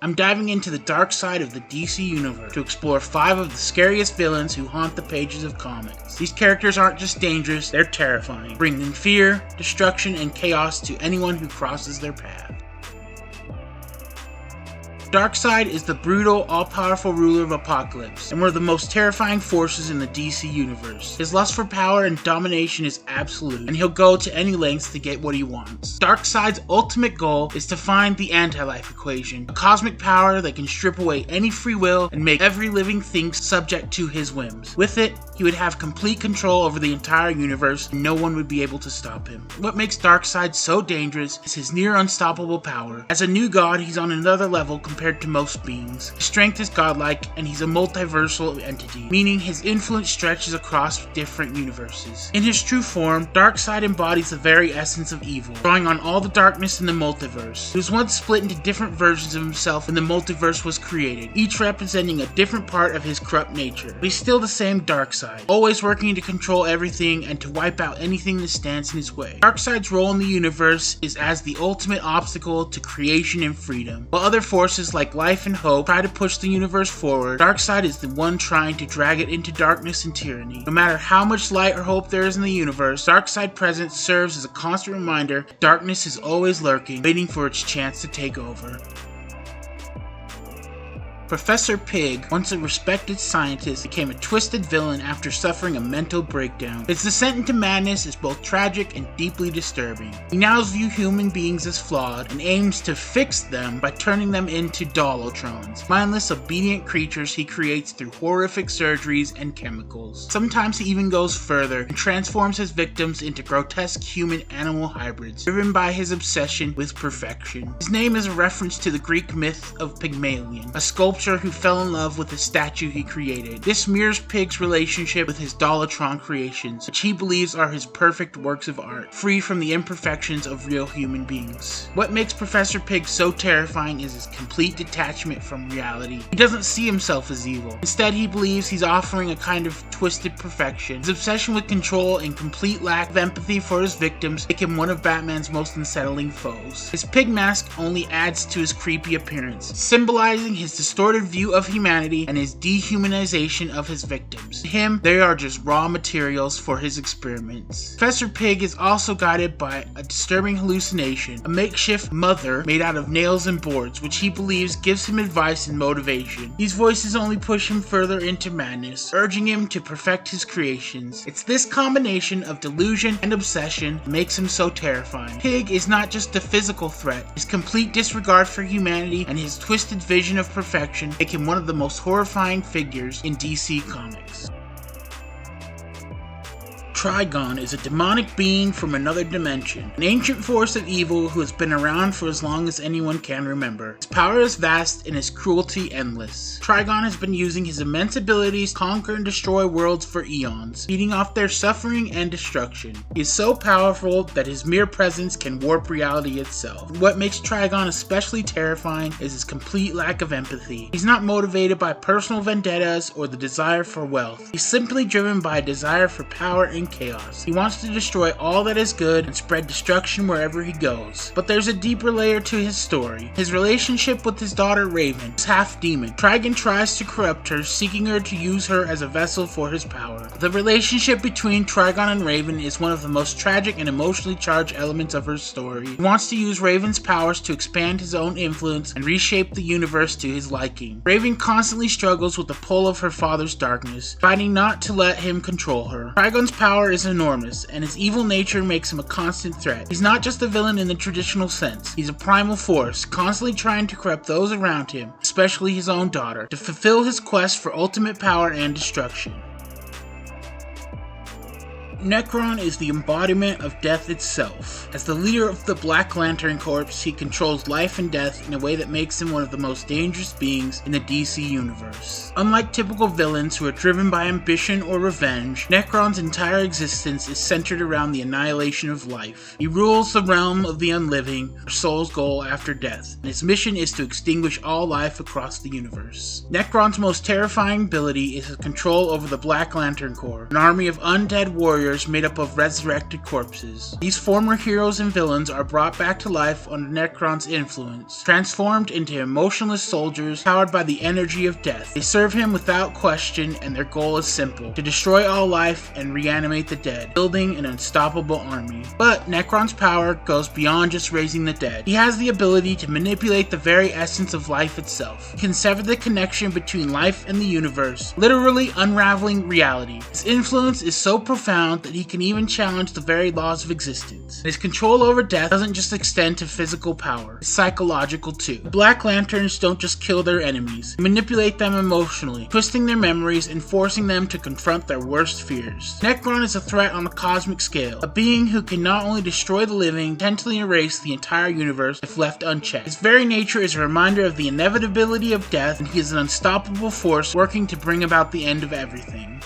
I'm diving into the dark side of the DC Universe to explore 5 of the scariest villains who haunt the pages of comics. These characters aren't just dangerous, they're terrifying, bringing fear, destruction, and chaos to anyone who crosses their path. Darkseid is the brutal, all-powerful ruler of Apokolips, and one of the most terrifying forces in the DC universe. His lust for power and domination is absolute, and he'll go to any lengths to get what he wants. Darkseid's ultimate goal is to find the anti-life equation, a cosmic power that can strip away any free will and make every living thing subject to his whims. With it, he would have complete control over the entire universe, and no one would be able to stop him. What makes Darkseid so dangerous is his near unstoppable power. As a new god, he's on another level compared to most beings. His strength is godlike, and he's a multiversal entity, meaning his influence stretches across different universes. In his true form, Darkseid embodies the very essence of evil, drawing on all the darkness in the multiverse. He was once split into different versions of himself when the multiverse was created, each representing a different part of his corrupt nature. But he's still the same Darkseid, always working to control everything and to wipe out anything that stands in his way. Darkseid's role in the universe is as the ultimate obstacle to creation and freedom. While other forces like life and hope try to push the universe forward, Darkseid is the one trying to drag it into darkness and tyranny. No matter how much light or hope there is in the universe, Darkseid's presence serves as a constant reminder that darkness is always lurking, waiting for its chance to take over. Professor Pig, once a respected scientist, became a twisted villain after suffering a mental breakdown. His descent into madness is both tragic and deeply disturbing. He now views human beings as flawed and aims to fix them by turning them into Dolotrons, mindless, obedient creatures he creates through horrific surgeries and chemicals. Sometimes he even goes further and transforms his victims into grotesque human-animal hybrids, driven by his obsession with perfection. His name is a reference to the Greek myth of Pygmalion, a sculptor who fell in love with the statue he created. This mirrors Pig's relationship with his Dolotron creations, which he believes are his perfect works of art, free from the imperfections of real human beings. What makes Professor Pig so terrifying is his complete detachment from reality. He doesn't see himself as evil. Instead, he believes he's offering a kind of twisted perfection. His obsession with control and complete lack of empathy for his victims make him one of Batman's most unsettling foes. His pig mask only adds to his creepy appearance, symbolizing his distorted view of humanity and his dehumanization of his victims. To him, they are just raw materials for his experiments. Professor Pig is also guided by a disturbing hallucination, a makeshift mother made out of nails and boards, which he believes gives him advice and motivation. These voices only push him further into madness, urging him to perfect his creations. It's this combination of delusion and obsession that makes him so terrifying. Pig is not just a physical threat. His complete disregard for humanity and his twisted vision of perfection make him one of the most horrifying figures in DC Comics. Trigon is a demonic being from another dimension, an ancient force of evil who has been around for as long as anyone can remember. His power is vast and his cruelty endless. Trigon has been using his immense abilities to conquer and destroy worlds for eons, feeding off their suffering and destruction. He is so powerful that his mere presence can warp reality itself. What makes Trigon especially terrifying is his complete lack of empathy. He's not motivated by personal vendettas or the desire for wealth. He's simply driven by a desire for power and chaos. He wants to destroy all that is good and spread destruction wherever he goes. But there's a deeper layer to his story. His relationship with his daughter Raven is half demon. Trigon tries to corrupt her, seeking her to use her as a vessel for his power. The relationship between Trigon and Raven is one of the most tragic and emotionally charged elements of her story. He wants to use Raven's powers to expand his own influence and reshape the universe to his liking. Raven constantly struggles with the pull of her father's darkness, fighting not to let him control her. Trigon's power is enormous, and his evil nature makes him a constant threat. He's not just a villain in the traditional sense. He's a primal force, constantly trying to corrupt those around him, especially his own daughter, to fulfill his quest for ultimate power and destruction. Nekron is the embodiment of death itself. As the leader of the Black Lantern Corps, he controls life and death in a way that makes him one of the most dangerous beings in the DC universe. Unlike typical villains who are driven by ambition or revenge, Nekron's entire existence is centered around the annihilation of life. He rules the realm of the unliving, their soul's goal after death, and his mission is to extinguish all life across the universe. Nekron's most terrifying ability is his control over the Black Lantern Corps, an army of undead warriors spheres made up of resurrected corpses. These former heroes and villains are brought back to life under Necron's influence, transformed into emotionless soldiers powered by the energy of death. They serve him without question, and their goal is simple: to destroy all life and reanimate the dead, building an unstoppable army. But Necron's power goes beyond just raising the dead. He has the ability to manipulate the very essence of life itself. He can sever the connection between life and the universe, literally unraveling reality. His influence is so profound that he can even challenge the very laws of existence. His control over death doesn't just extend to physical power, it's psychological too. The Black Lanterns don't just kill their enemies, they manipulate them emotionally, twisting their memories and forcing them to confront their worst fears. Necron is a threat on a cosmic scale, a being who can not only destroy the living, potentially erase the entire universe if left unchecked. His very nature is a reminder of the inevitability of death, and he is an unstoppable force working to bring about the end of everything.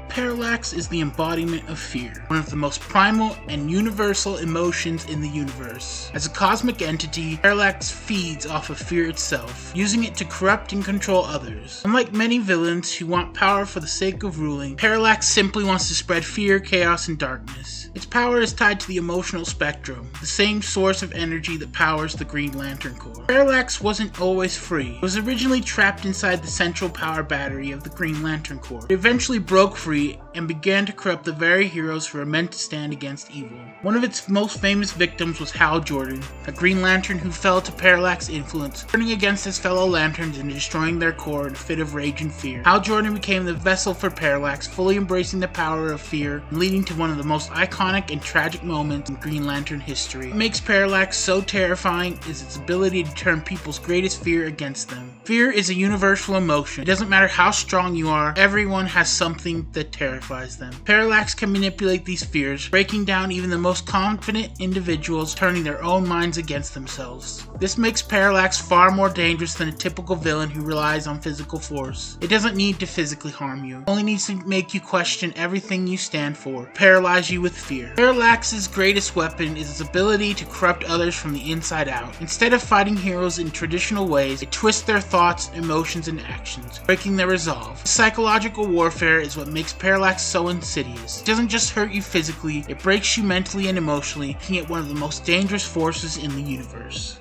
Parallax is the embodiment of fear, one of the most primal and universal emotions in the universe. As a cosmic entity, Parallax feeds off of fear itself, using it to corrupt and control others. Unlike many villains who want power for the sake of ruling, Parallax simply wants to spread fear, chaos, and darkness. Its power is tied to the emotional spectrum, the same source of energy that powers the Green Lantern Corps. Parallax wasn't always free. It was originally trapped inside the central power battery of the Green Lantern Corps. It eventually broke free and began to corrupt the very heroes who were meant to stand against evil. One of its most famous victims was Hal Jordan, a Green Lantern who fell to Parallax's influence, turning against his fellow Lanterns and destroying their Corps in a fit of rage and fear. Hal Jordan became the vessel for Parallax, fully embracing the power of fear and leading to one of the most iconic and tragic moments in Green Lantern history. What makes Parallax so terrifying is its ability to turn people's greatest fear against them. Fear is a universal emotion. It doesn't matter how strong you are, everyone has something that terrifies them. Parallax can manipulate these fears, breaking down even the most confident individuals, turning their own minds against themselves. This makes Parallax far more dangerous than a typical villain who relies on physical force. It doesn't need to physically harm you. It only needs to make you question everything you stand for, paralyze you with fear. Parallax's greatest weapon is its ability to corrupt others from the inside out. Instead of fighting heroes in traditional ways, it twists their thoughts, emotions, and actions, breaking their resolve. Psychological warfare is what makes Parallax so insidious. It doesn't just hurt you physically, it breaks you mentally and emotionally, making it one of the most dangerous forces in the universe.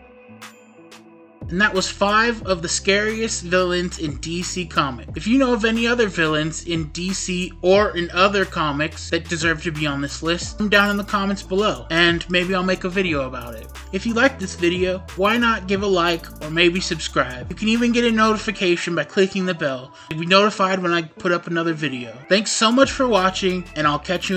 And that was 5 of the scariest villains in DC Comics. If you know of any other villains in DC or in other comics that deserve to be on this list, put them down in the comments below, and maybe I'll make a video about it. If you like this video, why not give a like or maybe subscribe? You can even get a notification by clicking the bell. You'll be notified when I put up another video. Thanks so much for watching, and I'll catch you